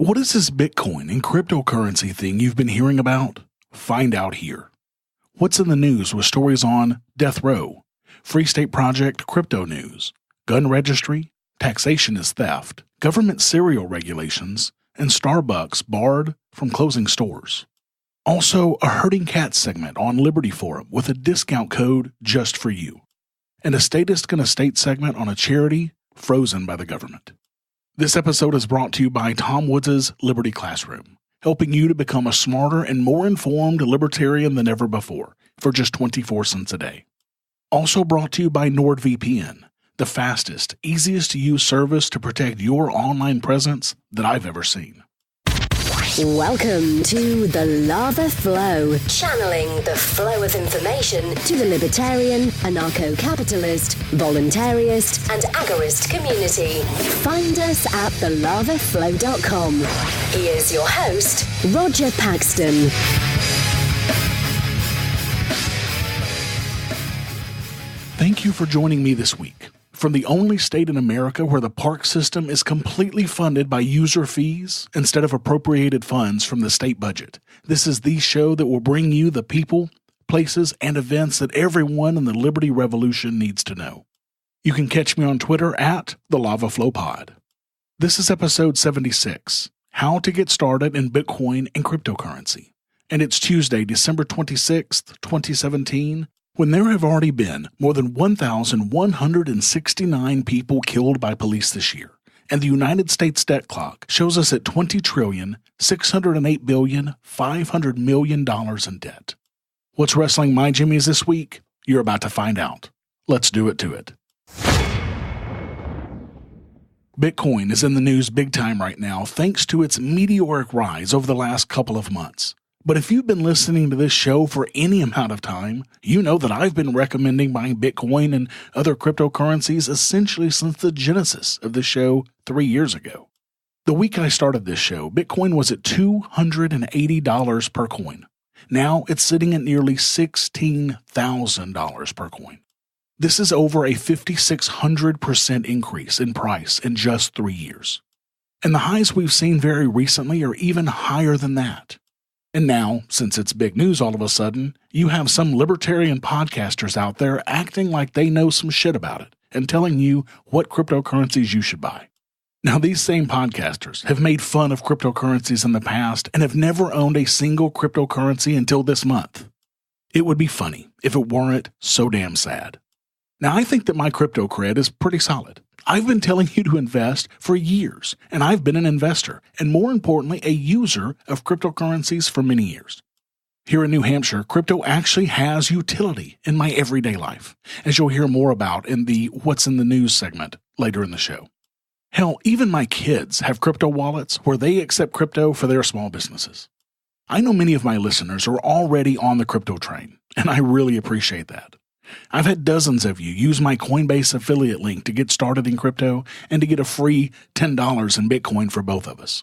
What is this Bitcoin and cryptocurrency thing you've been hearing about? Find out here. What's in the news with stories on death row, Free State Project crypto news, gun registry, taxation is theft, government cereal regulations, and Starbucks barred from closing stores. Also, a herding cats segment on Liberty Forum with a discount code just for you. And a statist gonna state segment on a charity frozen by the government. This episode is brought to you by Tom Woods' Liberty Classroom, helping you to become a smarter and more informed libertarian than ever before for just 24 cents a day. Also brought to you by NordVPN, the fastest, easiest to use service to protect your online presence that I've ever seen. Welcome to The Lava Flow, channeling the flow of information to the libertarian, anarcho-capitalist, voluntarist, and agorist community. Find us at thelavaflow.com. Here's your host, Roger Paxton. Thank you for joining me this week. From the only state in America where the park system is completely funded by user fees instead of appropriated funds from the state budget, this is the show that will bring you the people, places, and events that everyone in the Liberty Revolution needs to know. You can catch me on Twitter at @TheLavaFlowPod. This is episode 76, How to Get Started in Bitcoin and Cryptocurrency. And it's Tuesday, December 26th, 2017, when there have already been more than 1,169 people killed by police this year, and the United States debt clock shows us at $20,608,500,000,000 in debt. What's wrestling my jimmies this week? You're about to find out. Let's do it to it. Bitcoin is in the news big time right now thanks to its meteoric rise over the last couple of months. But if you've been listening to this show for any amount of time, you know that I've been recommending buying Bitcoin and other cryptocurrencies essentially since the genesis of the show 3 years ago. The week I started this show, Bitcoin was at $280 per coin. Now it's sitting at nearly $16,000 per coin. This is over a 5,600% increase in price in just 3 years. And the highs we've seen very recently are even higher than that. And now, since it's big news all of a sudden, you have some libertarian podcasters out there acting like they know some shit about it and telling you what cryptocurrencies you should buy. Now, these same podcasters have made fun of cryptocurrencies in the past and have never owned a single cryptocurrency until this month. It would be funny if it weren't so damn sad. Now, I think that my crypto-cred is pretty solid. I've been telling you to invest for years, and I've been an investor, and more importantly, a user of cryptocurrencies for many years. Here in New Hampshire, crypto actually has utility in my everyday life, as you'll hear more about in the What's in the News segment later in the show. Hell, even my kids have crypto wallets where they accept crypto for their small businesses. I know many of my listeners are already on the crypto train, and I really appreciate that. I've had dozens of you use my Coinbase affiliate link to get started in crypto and to get a free $10 in Bitcoin for both of us.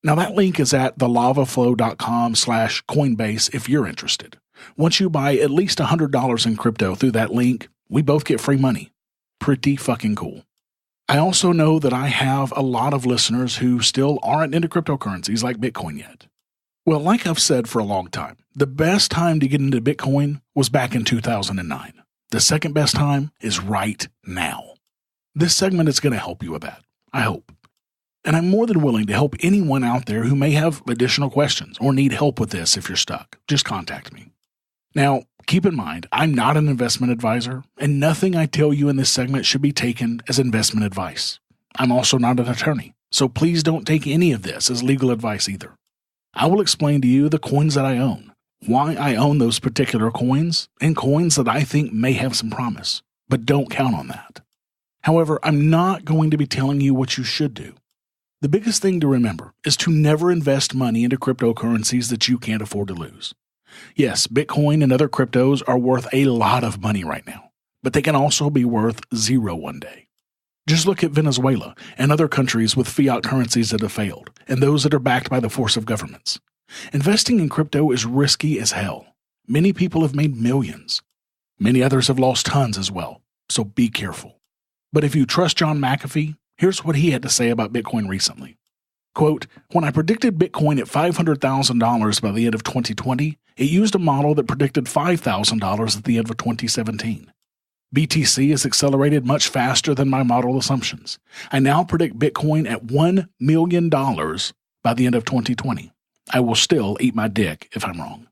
Now that link is at thelavaflow.com/Coinbase if you're interested. Once you buy at least $100 in crypto through that link, we both get free money. Pretty fucking cool. I also know that I have a lot of listeners who still aren't into cryptocurrencies like Bitcoin yet. Well, like I've said for a long time, the best time to get into Bitcoin was back in 2009. The second best time is right now. This segment is going to help you with that, I hope. And I'm more than willing to help anyone out there who may have additional questions or need help with this if you're stuck. Just contact me. Now, keep in mind, I'm not an investment advisor, and nothing I tell you in this segment should be taken as investment advice. I'm also not an attorney, so please don't take any of this as legal advice either. I will explain to you the coins that I own, why I own those particular coins, and coins that I think may have some promise, but don't count on that. However, I'm not going to be telling you what you should do. The biggest thing to remember is to never invest money into cryptocurrencies that you can't afford to lose. Yes, Bitcoin and other cryptos are worth a lot of money right now, but they can also be worth zero one day. Just look at Venezuela and other countries with fiat currencies that have failed, and those that are backed by the force of governments. Investing in crypto is risky as hell. Many people have made millions. Many others have lost tons as well, so be careful. But if you trust John McAfee, here's what he had to say about Bitcoin recently. Quote, when I predicted Bitcoin at $500,000 by the end of 2020, it used a model that predicted $5,000 at the end of 2017. BTC has accelerated much faster than my model assumptions. I now predict Bitcoin at $1 million by the end of 2020. I will still eat my dick if I'm wrong.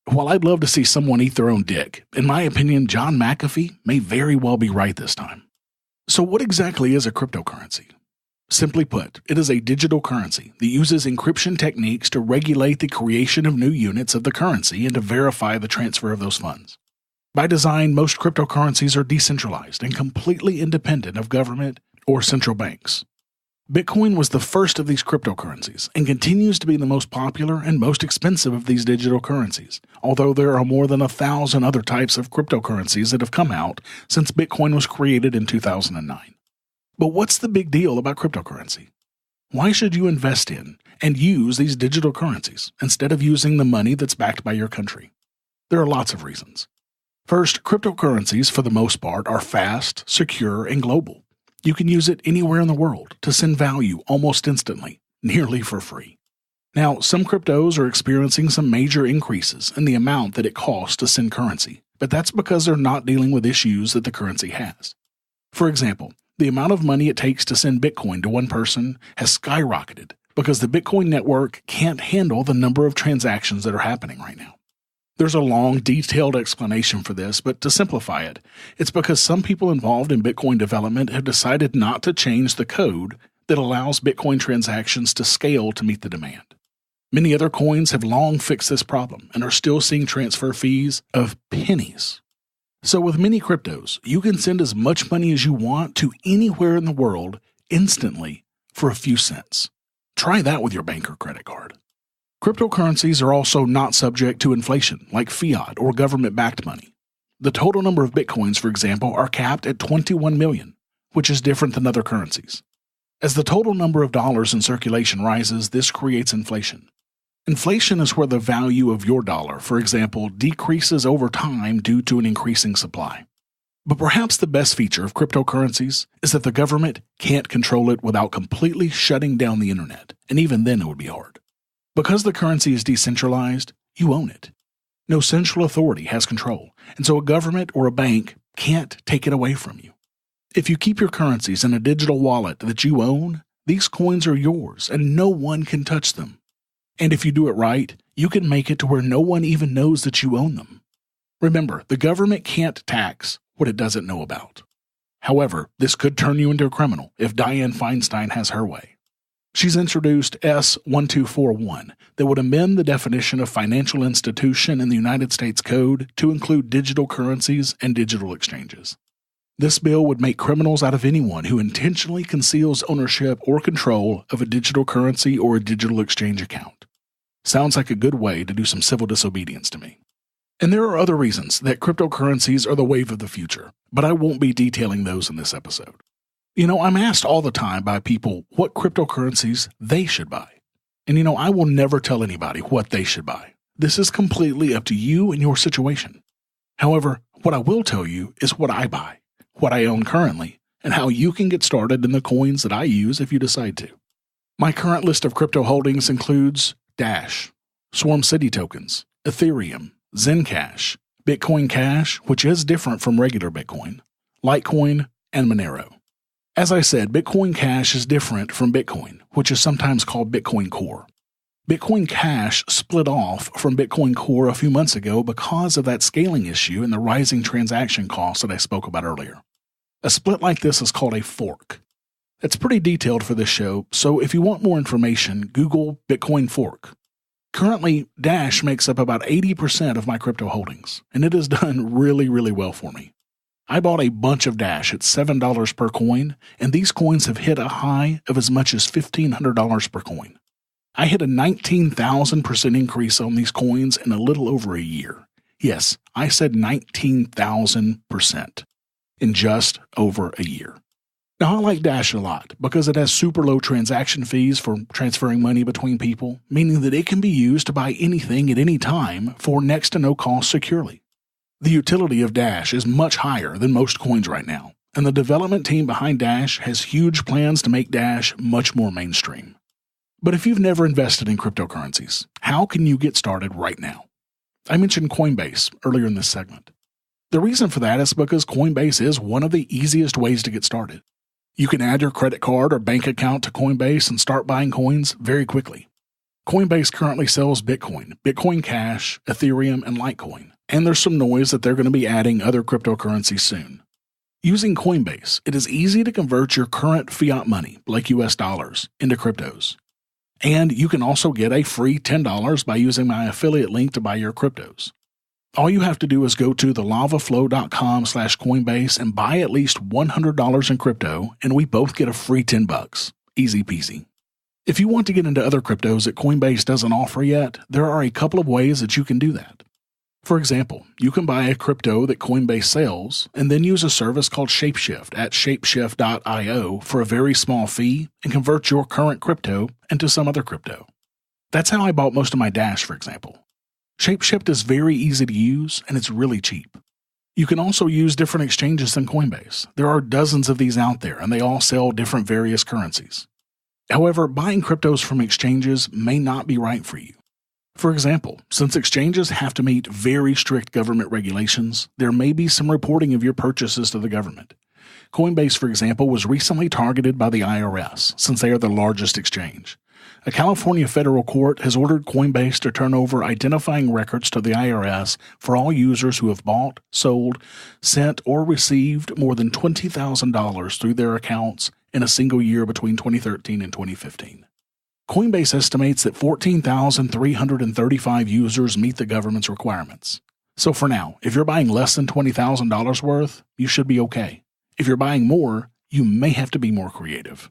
While I'd love to see someone eat their own dick, in my opinion, John McAfee may very well be right this time. So what exactly is a cryptocurrency? Simply put, it is a digital currency that uses encryption techniques to regulate the creation of new units of the currency and to verify the transfer of those funds. By design, most cryptocurrencies are decentralized and completely independent of government or central banks. Bitcoin was the first of these cryptocurrencies and continues to be the most popular and most expensive of these digital currencies, although there are more than 1,000 other types of cryptocurrencies that have come out since Bitcoin was created in 2009. But what's the big deal about cryptocurrency? Why should you invest in and use these digital currencies instead of using the money that's backed by your country? There are lots of reasons. First, cryptocurrencies, for the most part, are fast, secure, and global. You can use it anywhere in the world to send value almost instantly, nearly for free. Now, some cryptos are experiencing some major increases in the amount that it costs to send currency, but that's because they're not dealing with issues that the currency has. For example, the amount of money it takes to send Bitcoin to one person has skyrocketed because the Bitcoin network can't handle the number of transactions that are happening right now. There's a long, detailed explanation for this, but to simplify it, it's because some people involved in Bitcoin development have decided not to change the code that allows Bitcoin transactions to scale to meet the demand. Many other coins have long fixed this problem and are still seeing transfer fees of pennies. So with many cryptos, you can send as much money as you want to anywhere in the world instantly for a few cents. Try that with your bank or credit card. Cryptocurrencies are also not subject to inflation like fiat or government-backed money. The total number of Bitcoins, for example, are capped at 21 million, which is different than other currencies. As the total number of dollars in circulation rises, this creates inflation. Inflation is where the value of your dollar, for example, decreases over time due to an increasing supply. But perhaps the best feature of cryptocurrencies is that the government can't control it without completely shutting down the internet, and even then it would be hard. Because the currency is decentralized, you own it. No central authority has control, and so a government or a bank can't take it away from you. If you keep your currencies in a digital wallet that you own, these coins are yours and no one can touch them. And if you do it right, you can make it to where no one even knows that you own them. Remember, the government can't tax what it doesn't know about. However, this could turn you into a criminal if Dianne Feinstein has her way. She's introduced S1241 that would amend the definition of financial institution in the United States Code to include digital currencies and digital exchanges. This bill would make criminals out of anyone who intentionally conceals ownership or control of a digital currency or a digital exchange account. Sounds like a good way to do some civil disobedience to me. And there are other reasons that cryptocurrencies are the wave of the future, but I won't be detailing those in this episode. I'm asked all the time by people what cryptocurrencies they should buy. And I will never tell anybody what they should buy. This is completely up to you and your situation. However, what I will tell you is what I buy, what I own currently, and how you can get started in the coins that I use if you decide to. My current list of crypto holdings includes Dash, Swarm City tokens, Ethereum, Zencash, Bitcoin Cash, which is different from regular Bitcoin, Litecoin, and Monero. As I said, Bitcoin Cash is different from Bitcoin, which is sometimes called Bitcoin Core. Bitcoin Cash split off from Bitcoin Core a few months ago because of that scaling issue and the rising transaction costs that I spoke about earlier. A split like this is called a fork. It's pretty detailed for this show, so if you want more information, Google Bitcoin fork. Currently, Dash makes up about 80% of my crypto holdings, and it has done really, really well for me. I bought a bunch of Dash at $7 per coin, and these coins have hit a high of as much as $1,500 per coin. I hit a 19,000% increase on these coins in a little over a year. Yes, I said 19,000% in just over a year. Now, I like Dash a lot because it has super low transaction fees for transferring money between people, meaning that it can be used to buy anything at any time for next to no cost securely. The utility of Dash is much higher than most coins right now, and the development team behind Dash has huge plans to make Dash much more mainstream. But if you've never invested in cryptocurrencies, how can you get started right now? I mentioned Coinbase earlier in this segment. The reason for that is because Coinbase is one of the easiest ways to get started. You can add your credit card or bank account to Coinbase and start buying coins very quickly. Coinbase currently sells Bitcoin, Bitcoin Cash, Ethereum, and Litecoin, and there's some noise that they're going to be adding other cryptocurrencies soon. Using Coinbase, it is easy to convert your current fiat money, like US dollars, into cryptos. And you can also get a free $10 by using my affiliate link to buy your cryptos. All you have to do is go to thelavaflow.com/Coinbase and buy at least $100 in crypto, and we both get a free $10. Easy peasy. If you want to get into other cryptos that Coinbase doesn't offer yet, there are a couple of ways that you can do that. For example, you can buy a crypto that Coinbase sells and then use a service called Shapeshift at shapeshift.io for a very small fee and convert your current crypto into some other crypto. That's how I bought most of my Dash, for example. Shapeshift is very easy to use and it's really cheap. You can also use different exchanges than Coinbase. There are dozens of these out there and they all sell different various currencies. However, buying cryptos from exchanges may not be right for you. For example, since exchanges have to meet very strict government regulations, there may be some reporting of your purchases to the government. Coinbase, for example, was recently targeted by the IRS since they are the largest exchange. A California federal court has ordered Coinbase to turn over identifying records to the IRS for all users who have bought, sold, sent, or received more than $20,000 through their accounts in a single year between 2013 and 2015. Coinbase estimates that 14,335 users meet the government's requirements. So for now, if you're buying less than $20,000 worth, you should be okay. If you're buying more, you may have to be more creative.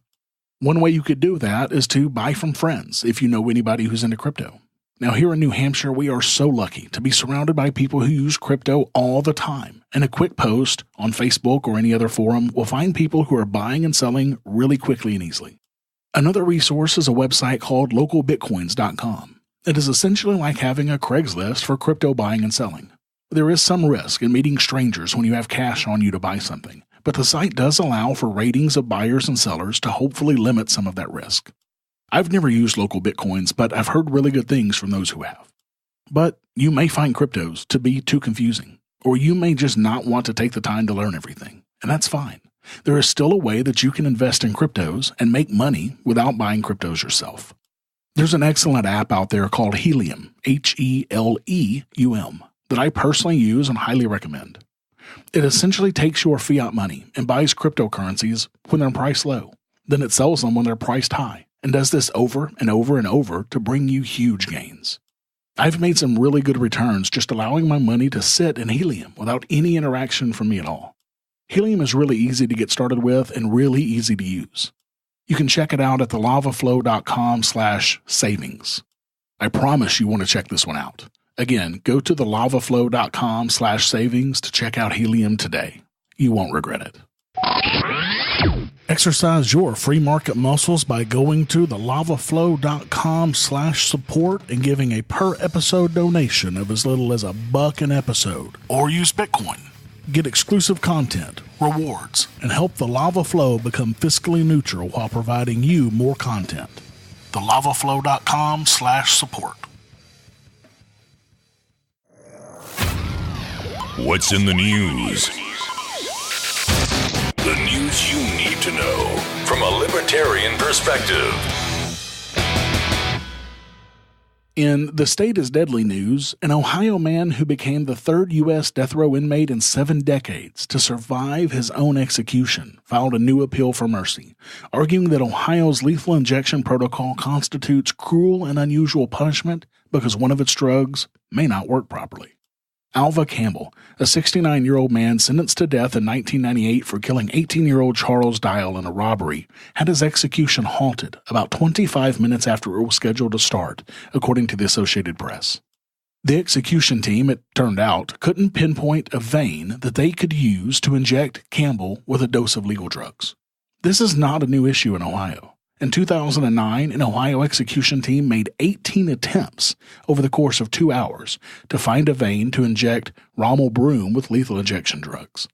One way you could do that is to buy from friends if you know anybody who's into crypto. Now here in New Hampshire, we are so lucky to be surrounded by people who use crypto all the time. And a quick post on Facebook or any other forum will find people who are buying and selling really quickly and easily. Another resource is a website called localbitcoins.com. It is essentially like having a Craigslist for crypto buying and selling. There is some risk in meeting strangers when you have cash on you to buy something, but the site does allow for ratings of buyers and sellers to hopefully limit some of that risk. I've never used local Bitcoins, but I've heard really good things from those who have. But you may find cryptos to be too confusing, or you may just not want to take the time to learn everything, and that's fine. There is still a way that you can invest in cryptos and make money without buying cryptos yourself. There's an excellent app out there called Helium, Heleum, that I personally use and highly recommend. It essentially takes your fiat money and buys cryptocurrencies when they're priced low. Then it sells them when they're priced high and does this over and over and over to bring you huge gains. I've made some really good returns just allowing my money to sit in Helium without any interaction from me at all. Helium is really easy to get started with and really easy to use. You can check it out at thelavaflow.com/savings. I promise you want to check this one out. Again, go to thelavaflow.com/savings to check out Helium today. You won't regret it. Exercise your free market muscles by going to thelavaflow.com/support and giving a per episode donation of as little as $1 an episode, or use Bitcoin. Get exclusive content, rewards, and help the Lava Flow become fiscally neutral while providing you more content. thelavaflow.com/support. What's in the news? The news you need to know from a libertarian perspective. In The State is Deadly news, an Ohio man who became the third U.S. death row inmate in 7 decades to survive his own execution filed a new appeal for mercy, arguing that Ohio's lethal injection protocol constitutes cruel and unusual punishment because one of its drugs may not work properly. Alva Campbell, a 69-year-old man sentenced to death in 1998 for killing 18-year-old Charles Dial in a robbery, had his execution halted about 25 minutes after it was scheduled to start, according to the Associated Press. The execution team, it turned out, couldn't pinpoint a vein that they could use to inject Campbell with a dose of legal drugs. This is not a new issue in Ohio. In 2009, an Ohio execution team made 18 attempts over the course of 2 hours to find a vein to inject Rommel Broom with lethal injection drugs.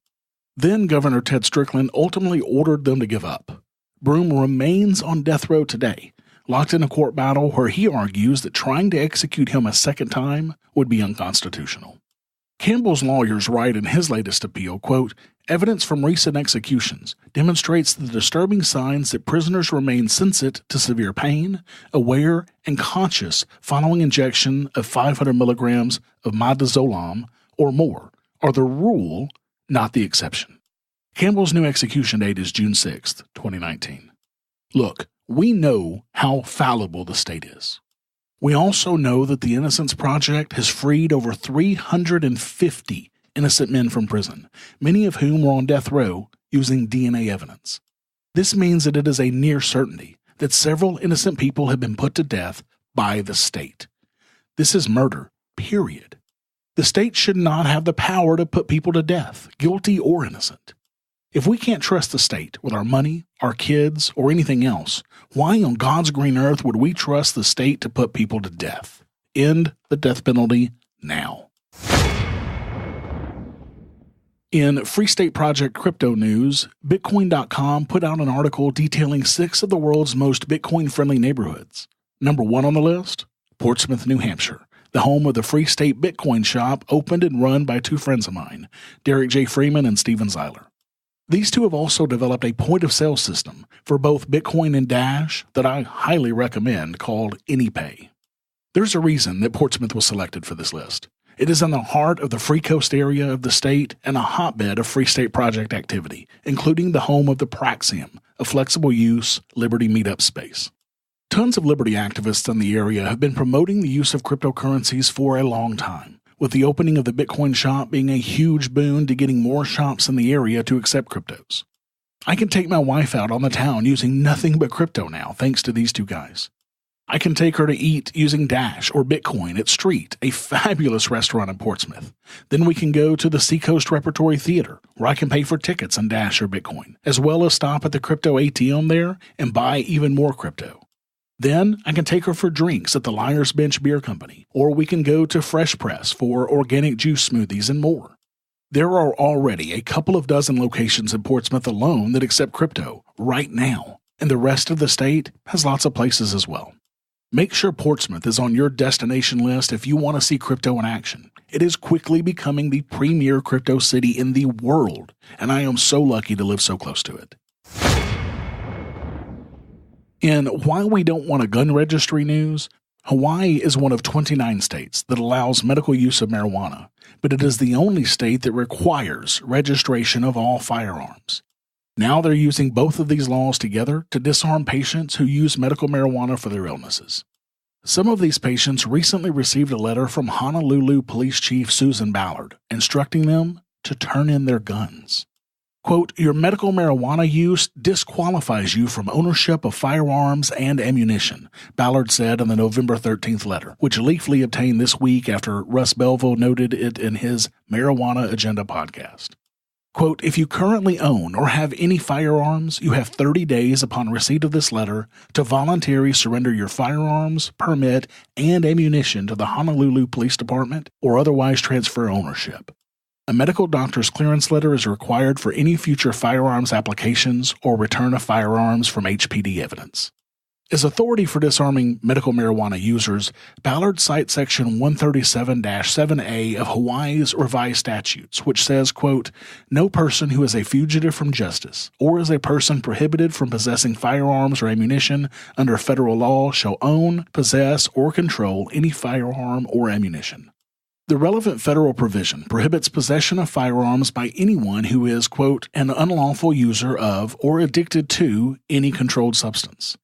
Then Governor Ted Strickland ultimately ordered them to give up. Broom remains on death row today, locked in a court battle where he argues that trying to execute him a second time would be unconstitutional. Campbell's lawyers write in his latest appeal, quote, "Evidence from recent executions demonstrates the disturbing signs that prisoners remain sensitive to severe pain, aware, and conscious following injection of 500 milligrams of midazolam or more are the rule, not the exception." Campbell's new execution date is June 6th, 2019. Look, we know how fallible the state is. We also know that the Innocence Project has freed over 350 innocent men from prison, many of whom were on death row using DNA evidence. This means that it is a near certainty that several innocent people have been put to death by the state. This is murder, period. The state should not have the power to put people to death, guilty or innocent. If we can't trust the state with our money, our kids, or anything else, why on God's green earth would we trust the state to put people to death? End the death penalty now. In Free State Project crypto news, Bitcoin.com put out an article detailing 6 of the world's most Bitcoin-friendly neighborhoods. Number 1 on the list, Portsmouth, New Hampshire, the home of the Free State Bitcoin shop opened and run by 2 friends of mine, Derek J. Freeman and Steven Zeiler. These 2 have also developed a point-of-sale system for both Bitcoin and Dash that I highly recommend called AnyPay. There's a reason that Portsmouth was selected for this list. It is in the heart of the Free Coast area of the state and a hotbed of Free State Project activity, including the home of the Praxium, a flexible-use Liberty meetup space. Tons of Liberty activists in the area have been promoting the use of cryptocurrencies for a long time, with the opening of the Bitcoin shop being a huge boon to getting more shops in the area to accept cryptos. I can take my wife out on the town using nothing but crypto now, thanks to these 2 guys. I can take her to eat using Dash or Bitcoin at Street, a fabulous restaurant in Portsmouth. Then we can go to the Seacoast Repertory Theater, where I can pay for tickets in Dash or Bitcoin, as well as stop at the crypto ATM there and buy even more crypto. Then I can take her for drinks at the Liar's Bench Beer Company, or we can go to Fresh Press for organic juice smoothies and more. There are already a couple of dozen locations in Portsmouth alone that accept crypto right now, and the rest of the state has lots of places as well. Make sure Portsmouth is on your destination list if you want to see crypto in action. It is quickly becoming the premier crypto city in the world, and I am so lucky to live so close to it. In Why We Don't Want a Gun Registry news, Hawaii is one of 29 states that allows medical use of marijuana, but it is the only state that requires registration of all firearms. Now they're using both of these laws together to disarm patients who use medical marijuana for their illnesses. Some of these patients recently received a letter from Honolulu Police Chief Susan Ballard instructing them to turn in their guns. Quote, "Your medical marijuana use disqualifies you from ownership of firearms and ammunition," Ballard said in the November 13th letter, which Leafly obtained this week after Russ Belville noted it in his Marijuana Agenda podcast. Quote, "If you currently own or have any firearms, you have 30 days upon receipt of this letter to voluntarily surrender your firearms, permit, and ammunition to the Honolulu Police Department or otherwise transfer ownership. A medical doctor's clearance letter is required for any future firearms applications or return of firearms from HPD evidence." As authority for disarming medical marijuana users, Ballard cites Section 137-7A of Hawaii's revised statutes, which says, quote, "No person who is a fugitive from justice or is a person prohibited from possessing firearms or ammunition under federal law shall own, possess, or control any firearm or ammunition." The relevant federal provision prohibits possession of firearms by anyone who is, quote, "an unlawful user of or addicted to any controlled substance."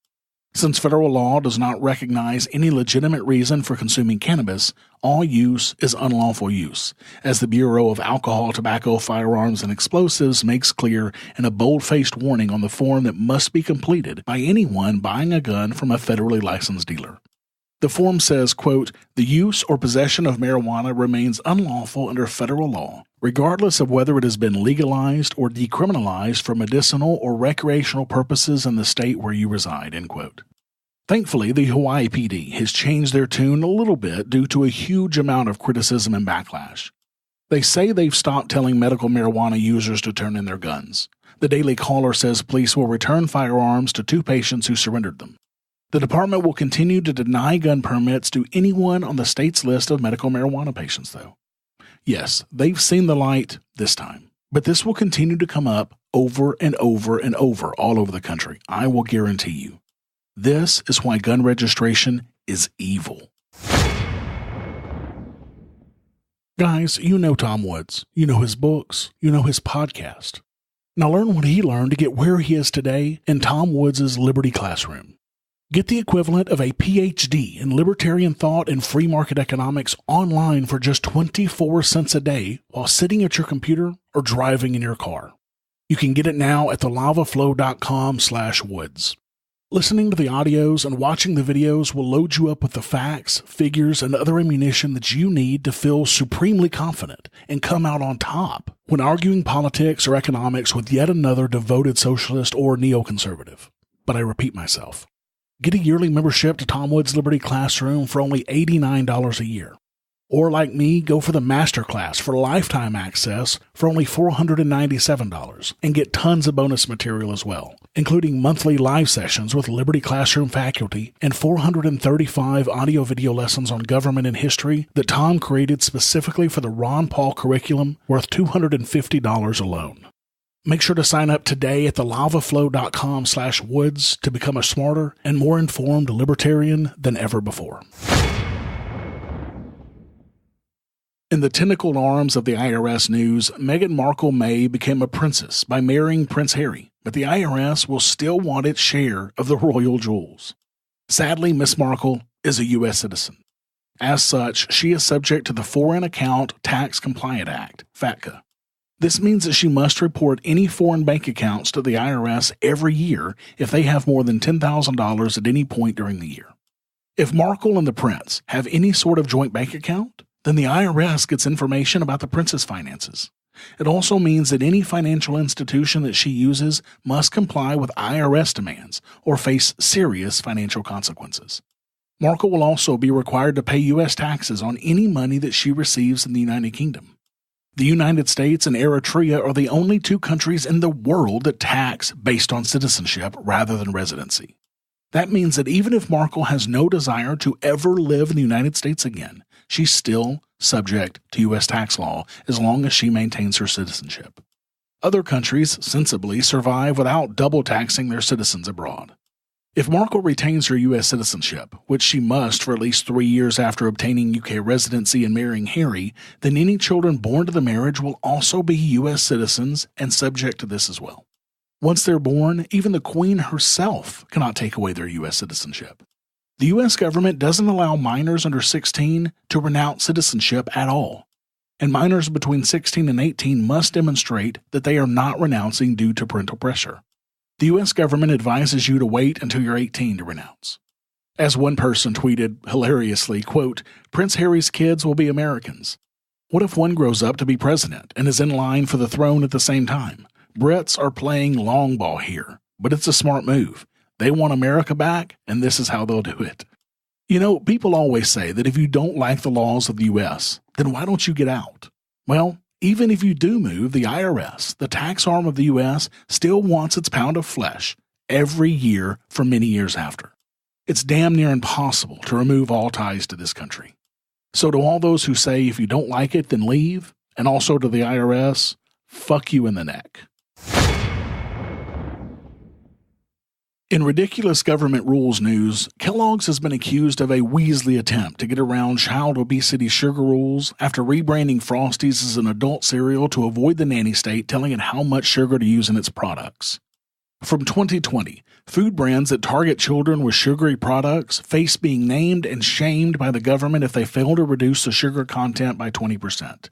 Since federal law does not recognize any legitimate reason for consuming cannabis, all use is unlawful use, as the Bureau of Alcohol, Tobacco, Firearms, and Explosives makes clear in a bold-faced warning on the form that must be completed by anyone buying a gun from a federally licensed dealer. The form says, quote, "The use or possession of marijuana remains unlawful under federal law, regardless of whether it has been legalized or decriminalized for medicinal or recreational purposes in the state where you reside," end quote. Thankfully, the Hawaii PD has changed their tune a little bit due to a huge amount of criticism and backlash. They say they've stopped telling medical marijuana users to turn in their guns. The Daily Caller says police will return firearms to 2 patients who surrendered them. The department will continue to deny gun permits to anyone on the state's list of medical marijuana patients, though. Yes, they've seen the light this time, but this will continue to come up over and over and over all over the country. I will guarantee you. This is why gun registration is evil. Guys, you know Tom Woods. You know his books. You know his podcast. Now learn what he learned to get where he is today in Tom Woods' Liberty Classroom. Get the equivalent of a PhD in libertarian thought and free market economics online for just 24 cents a day while sitting at your computer or driving in your car. You can get it now at thelavaflow.com/woods. Listening to the audios and watching the videos will load you up with the facts, figures, and other ammunition that you need to feel supremely confident and come out on top when arguing politics or economics with yet another devoted socialist or neoconservative. But I repeat myself. Get a yearly membership to Tom Woods' Liberty Classroom for only $89 a year. Or like me, go for the Masterclass for lifetime access for only $497 and get tons of bonus material as well, including monthly live sessions with Liberty Classroom faculty and 435 audio-video lessons on government and history that Tom created specifically for the Ron Paul curriculum worth $250 alone. Make sure to sign up today at thelavaflow.com/woods to become a smarter and more informed libertarian than ever before. In the tentacled arms of the IRS news, Meghan Markle May became a princess by marrying Prince Harry, but the IRS will still want its share of the royal jewels. Sadly, Miss Markle is a U.S. citizen. As such, she is subject to the Foreign Account Tax Compliant Act, FATCA. This means that she must report any foreign bank accounts to the IRS every year if they have more than $10,000 at any point during the year. If Markle and the prince have any sort of joint bank account, then the IRS gets information about the prince's finances. It also means that any financial institution that she uses must comply with IRS demands or face serious financial consequences. Markle will also be required to pay U.S. taxes on any money that she receives in the United Kingdom. The United States and Eritrea are the only two countries in the world that tax based on citizenship rather than residency. That means that even if Markle has no desire to ever live in the United States again, she's still subject to U.S. tax law as long as she maintains her citizenship. Other countries sensibly survive without double taxing their citizens abroad. If Markle retains her U.S. citizenship, which she must for at least 3 years after obtaining UK residency and marrying Harry, then any children born to the marriage will also be U.S. citizens and subject to this as well. Once they're born, even the Queen herself cannot take away their U.S. citizenship. The U.S. government doesn't allow minors under 16 to renounce citizenship at all, and minors between 16 and 18 must demonstrate that they are not renouncing due to parental pressure. The U.S. government advises you to wait until you're 18 to renounce. As one person tweeted hilariously, quote, "Prince Harry's kids will be Americans. What if one grows up to be president and is in line for the throne at the same time? Brits are playing long ball here, but it's a smart move. They want America back, and this is how they'll do it." You know, people always say that if you don't like the laws of the U.S., then why don't you get out? Well, even if you do move, the IRS, the tax arm of the U.S., still wants its pound of flesh every year for many years after. It's damn near impossible to remove all ties to this country. So to all those who say if you don't like it, then leave, and also to the IRS, fuck you in the neck. In ridiculous government rules news, Kellogg's has been accused of a Weasley attempt to get around child obesity sugar rules after rebranding Frostys as an adult cereal to avoid the nanny state telling it how much sugar to use in its products. From 2020, food brands that target children with sugary products face being named and shamed by the government if they fail to reduce the sugar content by 20%.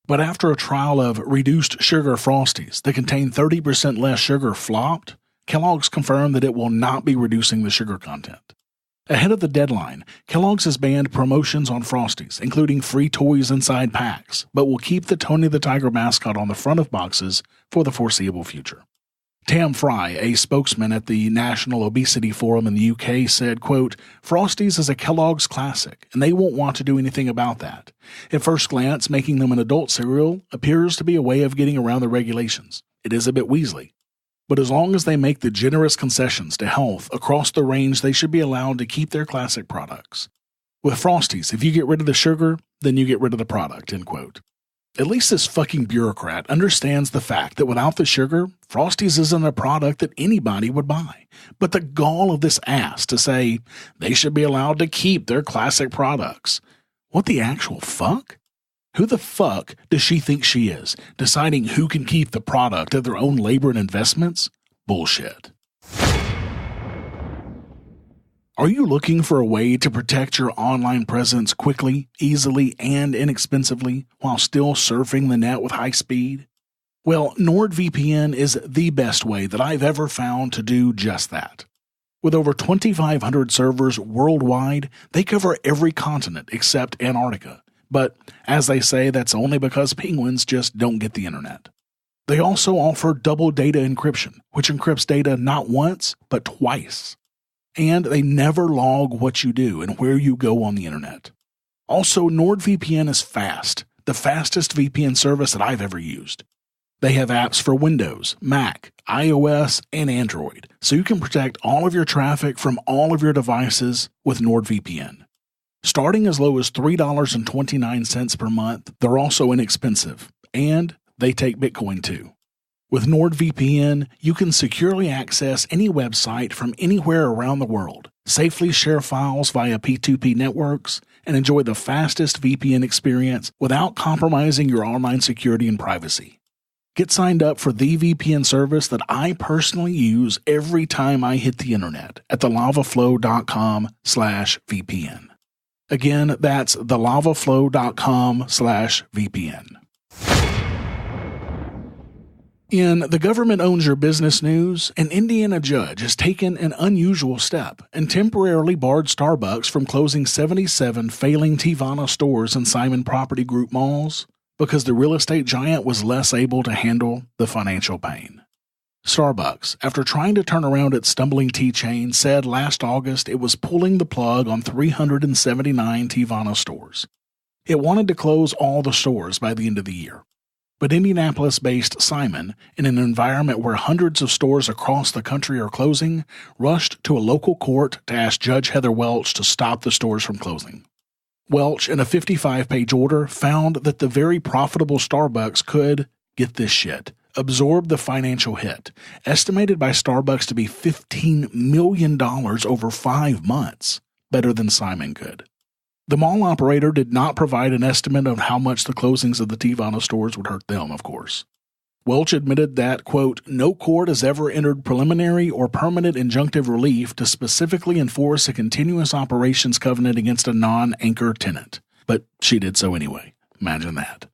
But after a trial of reduced sugar Frosties that contain 30% less sugar flopped, Kellogg's confirmed that it will not be reducing the sugar content. Ahead of the deadline, Kellogg's has banned promotions on Frosties, including free toys inside packs, but will keep the Tony the Tiger mascot on the front of boxes for the foreseeable future. Tam Fry, a spokesman at the National Obesity Forum in the UK, said, quote, "Frosties is a Kellogg's classic, and they won't want to do anything about that. At first glance, making them an adult cereal appears to be a way of getting around the regulations. It is a bit Weasley. But as long as they make the generous concessions to health across the range, they should be allowed to keep their classic products. With Frostys, if you get rid of the sugar, then you get rid of the product, end quote. At least this fucking bureaucrat understands the fact that without the sugar, Frostys isn't a product that anybody would buy. But the gall of this ass to say they should be allowed to keep their classic products. What the actual fuck? Who the fuck does she think she is, deciding who can keep the product of their own labor and investments? Bullshit. Are you looking for a way to protect your online presence quickly, easily, and inexpensively while still surfing the net with high speed? Well, NordVPN is the best way that I've ever found to do just that. With over 2,500 servers worldwide, they cover every continent except Antarctica. But, as they say, that's only because penguins just don't get the internet. They also offer double data encryption, which encrypts data not once, but twice. And they never log what you do and where you go on the internet. Also, NordVPN is fast, the fastest VPN service that I've ever used. They have apps for Windows, Mac, iOS, and Android, so you can protect all of your traffic from all of your devices with NordVPN. Starting as low as $3.29 per month, they're also inexpensive, and they take Bitcoin too. With NordVPN, you can securely access any website from anywhere around the world, safely share files via P2P networks, and enjoy the fastest VPN experience without compromising your online security and privacy. Get signed up for the VPN service that I personally use every time I hit the internet at thelavaflow.com/VPN. Again, that's thelavaflow.com/VPN. In the government owns your business news, an Indiana judge has taken an unusual step and temporarily barred Starbucks from closing 77 failing Teavana stores in Simon Property Group malls because the real estate giant was less able to handle the financial pain. Starbucks, after trying to turn around its stumbling tea chain, said last August it was pulling the plug on 379 Teavana stores. It wanted to close all the stores by the end of the year. But Indianapolis-based Simon, in an environment where hundreds of stores across the country are closing, rushed to a local court to ask Judge Heather Welch to stop the stores from closing. Welch, in a 55-page order, found that the very profitable Starbucks could, get this shit, absorb the financial hit, estimated by Starbucks to be $15 million over 5 months, better than Simon could. The mall operator did not provide an estimate of how much the closings of the Teavana stores would hurt them, of course. Welch admitted that, quote, no court has ever entered preliminary or permanent injunctive relief to specifically enforce a continuous operations covenant against a non-anchor tenant. But she did so anyway. Imagine that.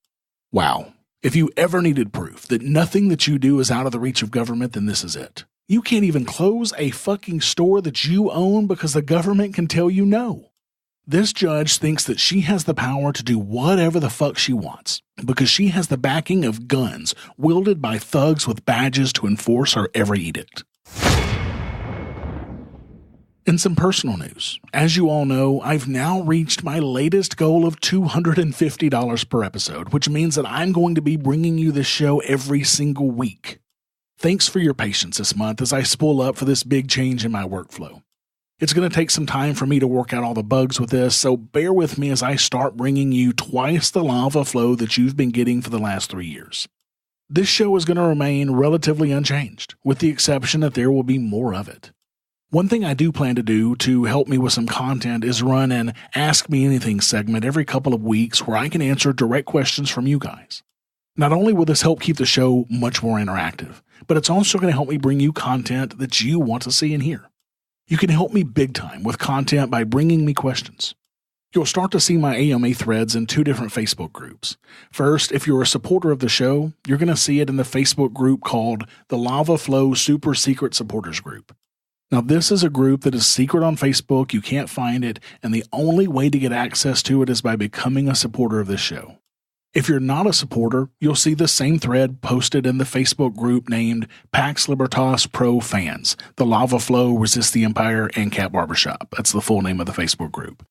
Wow. If you ever needed proof that nothing that you do is out of the reach of government, then this is it. You can't even close a fucking store that you own because the government can tell you no. This judge thinks that she has the power to do whatever the fuck she wants because she has the backing of guns wielded by thugs with badges to enforce her every edict. In some personal news, as you all know, I've now reached my latest goal of $250 per episode, which means that I'm going to be bringing you this show every single week. Thanks for your patience this month as I spool up for this big change in my workflow. It's going to take some time for me to work out all the bugs with this, so bear with me as I start bringing you twice the lava flow that you've been getting for the last 3 years. This show is going to remain relatively unchanged, with the exception that there will be more of it. One thing I do plan to do to help me with some content is run an Ask Me Anything segment every couple of weeks where I can answer direct questions from you guys. Not only will this help keep the show much more interactive, but it's also going to help me bring you content that you want to see and hear. You can help me big time with content by bringing me questions. You'll start to see my AMA threads in 2 different Facebook groups. First, if you're a supporter of the show, you're going to see it in the Facebook group called the Lava Flow Super Secret Supporters Group. Now, this is a group that is secret on Facebook, you can't find it, and the only way to get access to it is by becoming a supporter of this show. If you're not a supporter, you'll see the same thread posted in the Facebook group named Pax Libertas Pro Fans, the Lava Flow, Resist the Empire, and Cat Barbershop. That's the full name of the Facebook group.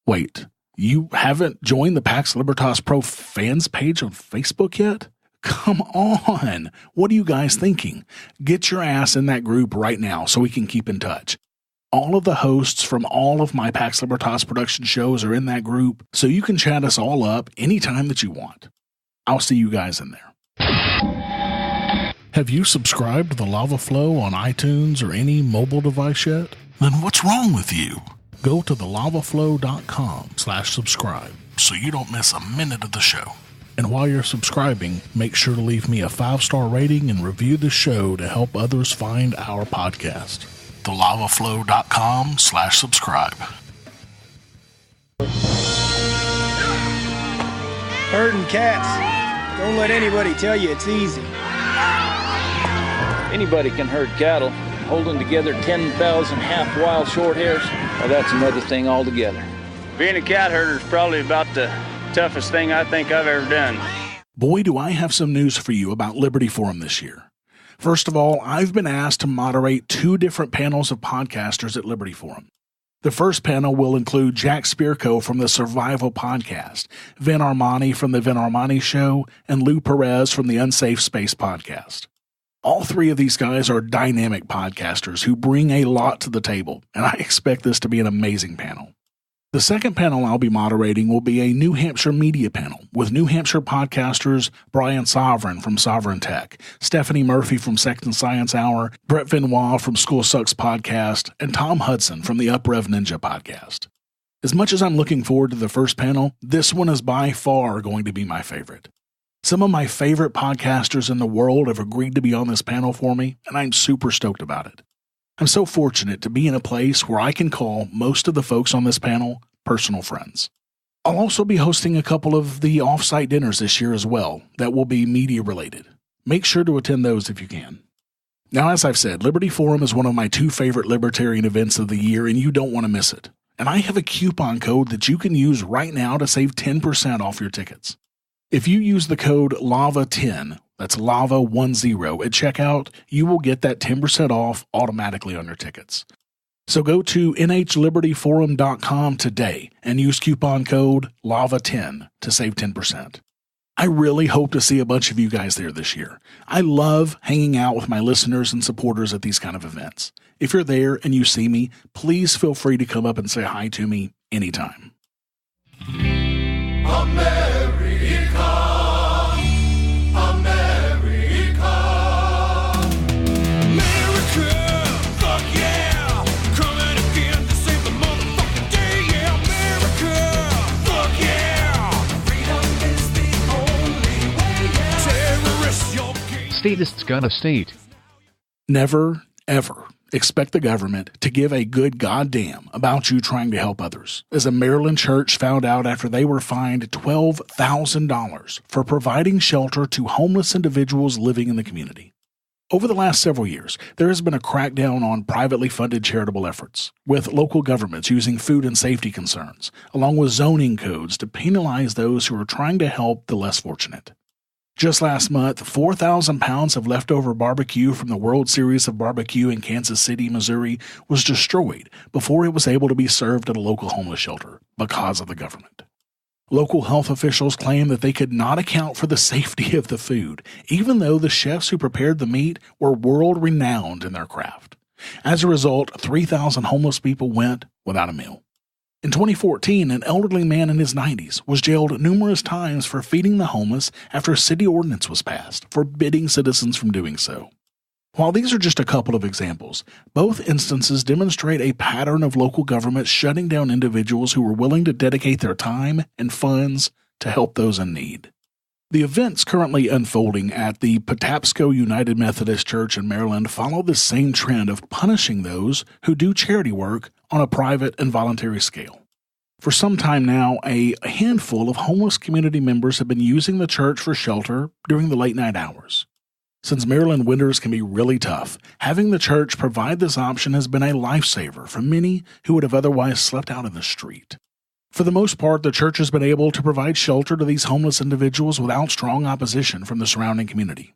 Wait, you haven't joined the Pax Libertas Pro Fans page on Facebook yet? Come on. What are you guys thinking? Get your ass in that group right now so we can keep in touch. All of the hosts from all of my Pax Libertas production shows are in that group, so you can chat us all up anytime that you want. I'll see you guys in there. Have you subscribed to the Lava Flow on iTunes or any mobile device yet? Then what's wrong with you? Go to thelavaflow.com/subscribe so you don't miss a minute of the show. And while you're subscribing, make sure to leave me a 5-star rating and review the show to help others find our podcast. thelavaflow.com/subscribe. Herding cats. Don't let anybody tell you it's easy. Anybody can herd cattle. Holding together 10,000 half-wild short hairs, well, that's another thing altogether. Being a cat herder is probably about the toughest thing I think I've ever done. Boy, do I have some news for you about Liberty Forum this year. First of all, I've been asked to moderate 2 different panels of podcasters at Liberty Forum. The first panel will include Jack Spirko from the Survival Podcast, Vin Armani from the Vin Armani Show, and Lou Perez from the Unsafe Space Podcast. All 3 of these guys are dynamic podcasters who bring a lot to the table, and I expect this to be an amazing panel. The second panel I'll be moderating will be a New Hampshire media panel with New Hampshire podcasters Brian Sovereign from Sovereign Tech, Stephanie Murphy from Second Science Hour, Brett Vinois from School Sucks Podcast, and Tom Hudson from the UpRev Ninja Podcast. As much as I'm looking forward to the first panel, this one is by far going to be my favorite. Some of my favorite podcasters in the world have agreed to be on this panel for me, and I'm super stoked about it. I'm so fortunate to be in a place where I can call most of the folks on this panel personal friends. I'll also be hosting a couple of the off-site dinners this year as well that will be media related. Make sure to attend those if you can. Now, as I've said, Liberty Forum is one of my 2 favorite libertarian events of the year, and you don't want to miss it. And I have a coupon code that you can use right now to save 10% off your tickets. If you use the code LAVA10, that's LAVA10 at checkout, you will get that 10% off automatically on your tickets. So go to nhlibertyforum.com today and use coupon code LAVA10 to save 10%. I really hope to see a bunch of you guys there this year. I love hanging out with my listeners and supporters at these kind of events. If you're there and you see me, please feel free to come up and say hi to me anytime. Statist's got a state. Never, ever expect the government to give a good goddamn about you trying to help others, as a Maryland church found out after they were fined $12,000 for providing shelter to homeless individuals living in the community. Over the last several years, there has been a crackdown on privately funded charitable efforts, with local governments using food and safety concerns, along with zoning codes to penalize those who are trying to help the less fortunate. Just last month, 4,000 pounds of leftover barbecue from the World Series of Barbecue in Kansas City, Missouri was destroyed before it was able to be served at a local homeless shelter because of the government. Local health officials claim that they could not account for the safety of the food, even though the chefs who prepared the meat were world-renowned in their craft. As a result, 3,000 homeless people went without a meal. In 2014, an elderly man in his 90s was jailed numerous times for feeding the homeless after a city ordinance was passed, forbidding citizens from doing so. While these are just a couple of examples, both instances demonstrate a pattern of local governments shutting down individuals who were willing to dedicate their time and funds to help those in need. The events currently unfolding at the Patapsco United Methodist Church in Maryland follow the same trend of punishing those who do charity work on a private and voluntary scale. For some time now, a handful of homeless community members have been using the church for shelter during the late-night hours. Since Maryland winters can be really tough, having the church provide this option has been a lifesaver for many who would have otherwise slept out in the street. For the most part, the church has been able to provide shelter to these homeless individuals without strong opposition from the surrounding community.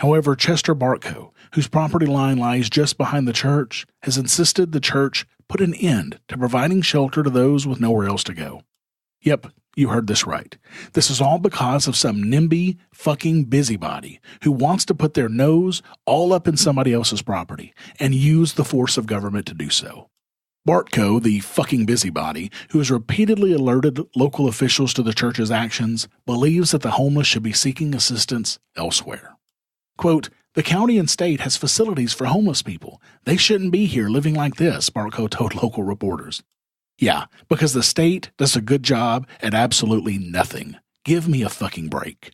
However, Chester Bartco, whose property line lies just behind the church, has insisted the church put an end to providing shelter to those with nowhere else to go. Yep, You heard this right. This is all because of some NIMBY fucking busybody who wants to put their nose all up in somebody else's property and use the force of government to do so. Bartko, the fucking busybody, who has repeatedly alerted local officials to the church's actions, believes that the homeless should be seeking assistance elsewhere. Quote, "The county and state has facilities for homeless people. They shouldn't be here living like this," Bartko told local reporters. Yeah, because the state does a good job at absolutely nothing. Give me a fucking break.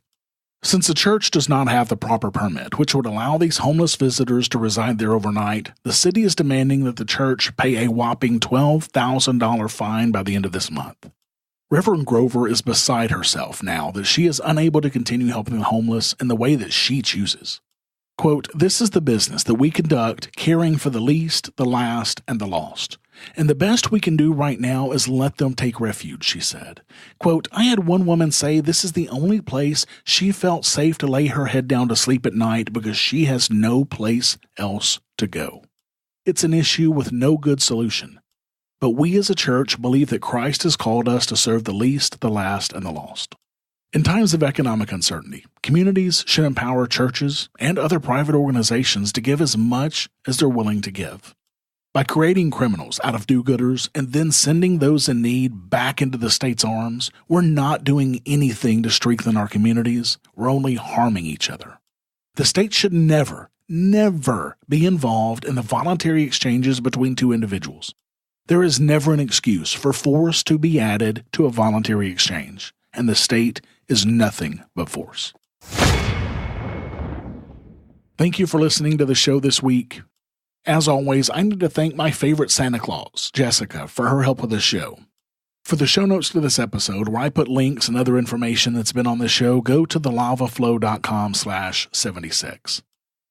Since the church does not have the proper permit, which would allow these homeless visitors to reside there overnight, the city is demanding that the church pay a whopping $12,000 fine by the end of this month. Reverend Grover is beside herself now that she is unable to continue helping the homeless in the way that she chooses. Quote, "This is the business that we conduct, caring for the least, the last, and the lost. And the best we can do right now is let them take refuge," she said. Quote, "I had one woman say this is the only place she felt safe to lay her head down to sleep at night because she has no place else to go. It's an issue with no good solution. But we as a church believe that Christ has called us to serve the least, the last, and the lost." In times of economic uncertainty, communities should empower churches and other private organizations to give as much as they're willing to give. By creating criminals out of do-gooders and then sending those in need back into the state's arms, we're not doing anything to strengthen our communities. We're only harming each other. The state should never be involved in the voluntary exchanges between two individuals. There is never an excuse for force to be added to a voluntary exchange, and the state is nothing but force. Thank you for listening to the show this week. As always, I need to thank my favorite Santa Claus, Jessica, for her help with this show. For the show notes to this episode, where I put links and other information that's been on the show, go to thelavaflow.com/76.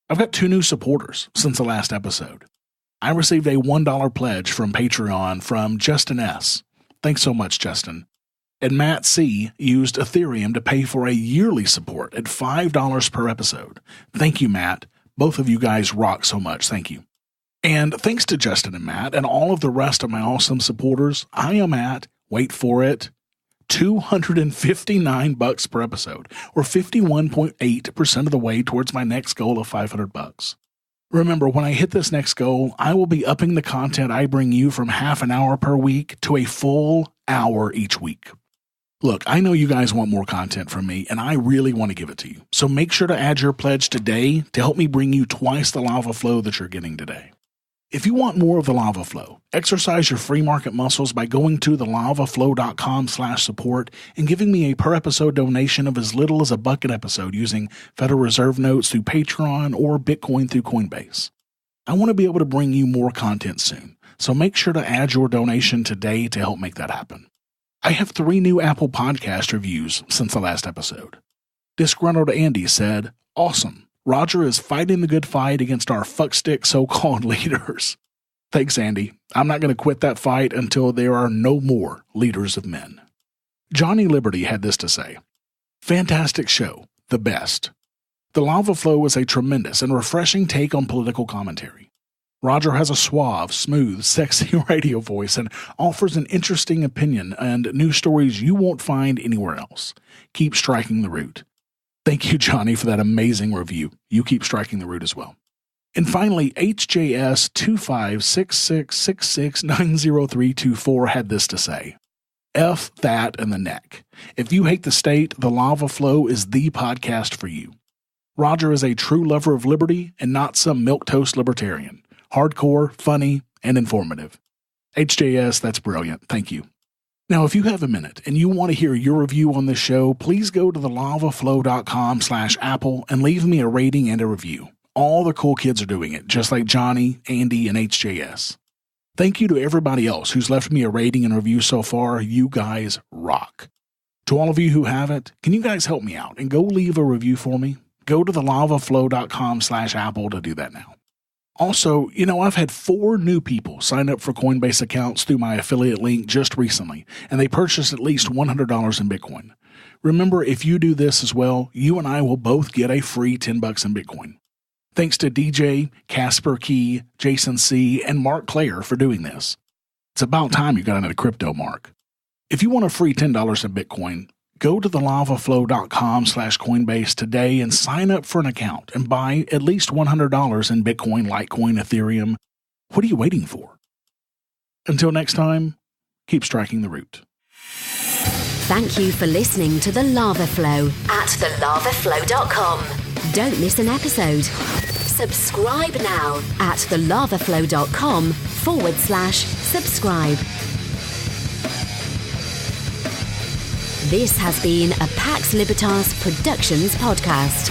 I've got 2 new supporters since the last episode. I received a $1 pledge from Patreon from Justin S. Thanks so much, Justin. And Matt C. used Ethereum to pay for a yearly support at $5 per episode. Thank you, Matt. Both of you guys rock so much. Thank you. And thanks to Justin and Matt and all of the rest of my awesome supporters, I am at, wait for it, $259 per episode, or 51.8% of the way towards my next goal of $500. Remember, when I hit this next goal, I will be upping the content I bring you from half an hour per week to a full hour each week. Look, I know you guys want more content from me, and I really want to give it to you. So make sure to add your pledge today to help me bring you twice the lava flow that you're getting today. If you want more of the lava flow, exercise your free market muscles by going to thelavaflow.com/support and giving me a per episode donation of as little as $1 an episode using Federal Reserve notes through Patreon or Bitcoin through Coinbase. I want to be able to bring you more content soon, so make sure to add your donation today to help make that happen. I have 3 new Apple Podcast reviews since the last episode. Disgruntled Andy said, "Awesome. Roger is fighting the good fight against our fuckstick so-called leaders." Thanks, Andy. I'm not going to quit that fight until there are no more leaders of men. Johnny Liberty had this to say, "Fantastic show. The best. The Lava Flow is a tremendous and refreshing take on political commentary. Roger has a suave, smooth, sexy radio voice and offers an interesting opinion and news stories you won't find anywhere else. Keep striking the root." Thank you, Johnny, for that amazing review. You keep striking the root as well. And finally, HJS256666900324 had this to say, "F that and the neck. If you hate the state, the Lava Flow is the podcast for you. Roger is a true lover of liberty and not some milquetoast libertarian. Hardcore, funny, and informative." HJS, that's brilliant. Thank you. Now, if you have a minute and you want to hear your review on this show, please go to thelavaflow.com/Apple and leave me a rating and a review. All the cool kids are doing it, just like Johnny, Andy, and HJS. Thank you to everybody else who's left me a rating and review so far. You guys rock. To all of you who haven't, can you guys help me out and go leave a review for me? Go to thelavaflow.com/Apple to do that now. Also, I've had 4 new people sign up for Coinbase accounts through my affiliate link just recently, and they purchased at least $100 in Bitcoin. Remember, if you do this as well, you and I will both get a free $10 in Bitcoin. Thanks to DJ, Casper Key, Jason C., and Mark Clare for doing this. It's about time you got into crypto, Mark. If you want a free $10 in Bitcoin, go to thelavaflow.com/Coinbase today and sign up for an account and buy at least $100 in Bitcoin, Litecoin, Ethereum. What are you waiting for? Until next time, keep striking the root. Thank you for listening to The Lava Flow at thelavaflow.com. Don't miss an episode. Subscribe now at thelavaflow.com/subscribe. This has been a Pax Libertas Productions podcast.